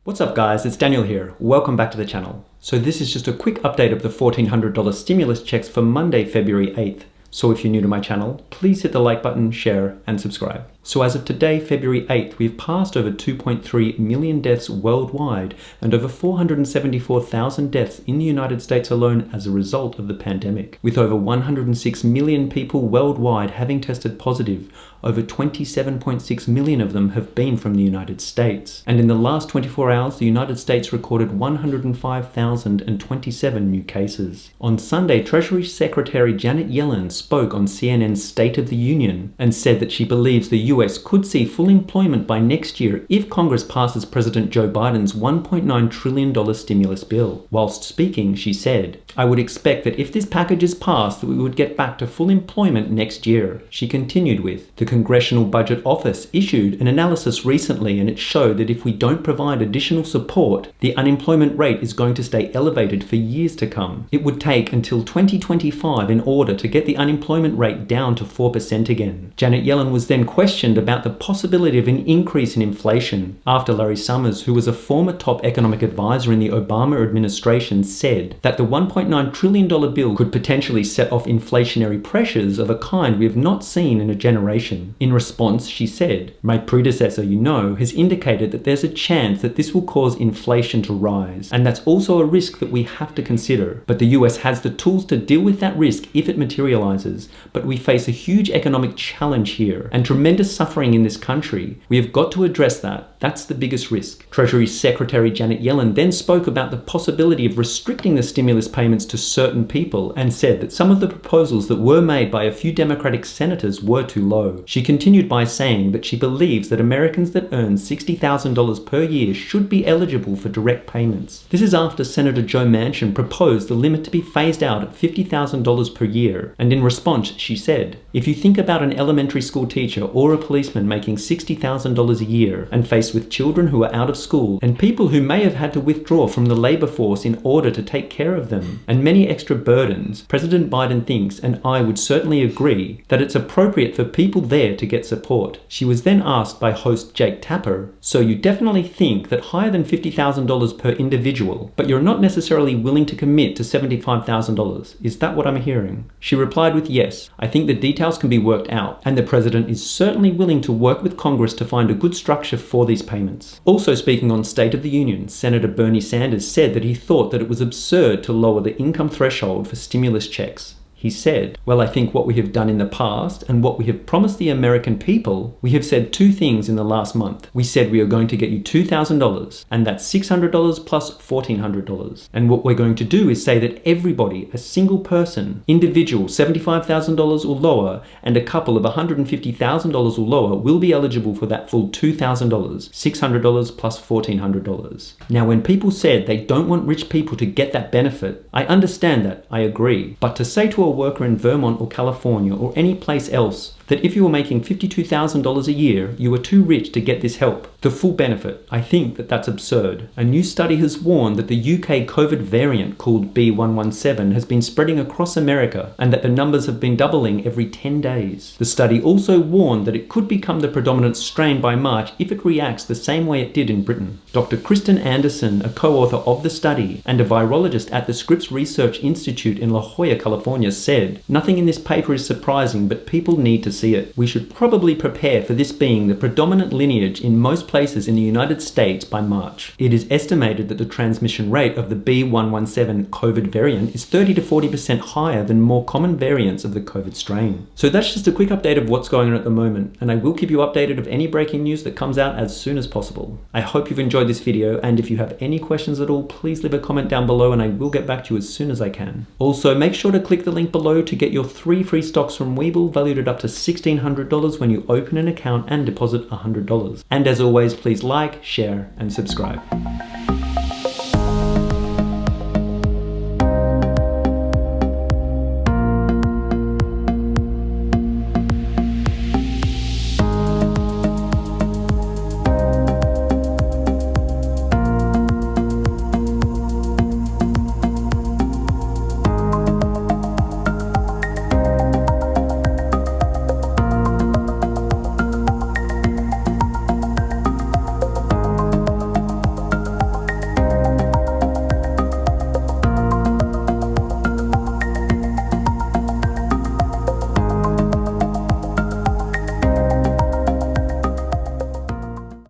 What's up guys, it's Daniel here. Welcome back to the channel. So this is just a quick update of the $1,400 stimulus checks for Monday, February 8th. So if you're new to my channel, please hit the like button, share, and subscribe. So as of today, February 8th, we've passed over 2.3 million deaths worldwide and over 474,000 deaths in the United States alone as a result of the pandemic. With over 106 million people worldwide having tested positive, over 27.6 million of them have been from the United States. And in the last 24 hours, the United States recorded 105,027 new cases. On Sunday, Treasury Secretary Janet Yellen spoke on CNN's State of the Union and said that she believes the US could see full employment by next year if Congress passes President Joe Biden's $1.9 trillion stimulus bill. Whilst speaking, she said, "I would expect that if this package is passed, that we would get back to full employment next year." She continued with, "The Congressional Budget Office issued an analysis recently and it showed that if we don't provide additional support, the unemployment rate is going to stay elevated for years to come. It would take until 2025 in order to get the unemployment rate down to 4% again." Janet Yellen was then questioned about the possibility of an increase in inflation after Larry Summers, who was a former top economic advisor in the Obama administration, said that the $1.9 trillion bill could potentially set off inflationary pressures of a kind we have not seen in a generation. In response, she said, "My predecessor, has indicated that there's a chance that this will cause inflation to rise, and that's also a risk that we have to consider. But the US has the tools to deal with that risk if it materializes, but we face a huge economic challenge here and tremendous suffering in this country. We have got to address that. That's the biggest risk." Treasury Secretary Janet Yellen then spoke about the possibility of restricting the stimulus payments to certain people and said that some of the proposals that were made by a few Democratic senators were too low. She continued by saying that she believes that Americans that earn $60,000 per year should be eligible for direct payments. This is after Senator Joe Manchin proposed the limit to be phased out at $50,000 per year. And in response, she said, "If you think about an elementary school teacher or a policeman making $60,000 a year and faced with children who are out of school and people who may have had to withdraw from the labor force in order to take care of them and many extra burdens, President Biden thinks, and I would certainly agree, that it's appropriate for people there to get support." She was then asked by host Jake Tapper, "So you definitely think that higher than $50,000 per individual, but you're not necessarily willing to commit to $75,000. Is that what I'm hearing?" She replied with, "Yes, I think the details can be worked out, and the president is certainly willing to work with Congress to find a good structure for these payments." Also speaking on State of the Union, Senator Bernie Sanders said that he thought that it was absurd to lower the income threshold for stimulus checks. He said, "Well, I think what we have done in the past and what we have promised the American people, we have said two things in the last month. We said we are going to get you $2,000, and that's $600 plus $1,400. And what we're going to do is say that everybody, a single person, individual, $75,000 or lower, and a couple of $150,000 or lower will be eligible for that full $2,000, $600 plus $1,400. Now, when people said they don't want rich people to get that benefit, I understand that, I agree. But to say to a worker in Vermont or California or any place else that if you were making $52,000 a year, you were too rich to get this help, the full benefit, I think that that's absurd." A new study has warned that the UK COVID variant called B117 has been spreading across America and that the numbers have been doubling every 10 days. The study also warned that it could become the predominant strain by March if it reacts the same way it did in Britain. Dr. Kristen Anderson, a co-author of the study and a virologist at the Scripps Research Institute in La Jolla, California, said, "Nothing in this paper is surprising, but people need to see it. We should probably prepare for this being the predominant lineage in most places in the United States by March." It is estimated that the transmission rate of the B117 COVID variant is 30 to 40% higher than more common variants of the COVID strain. So that's just a quick update of what's going on at the moment, and I will keep you updated of any breaking news that comes out as soon as possible. I hope you've enjoyed this video, and if you have any questions at all, please leave a comment down below and I will get back to you as soon as I can. Also, make sure to click the link below to get your 3 free stocks from WeBull valued at up to $1,600 when you open an account and deposit $100. And as always, please like, share, and subscribe.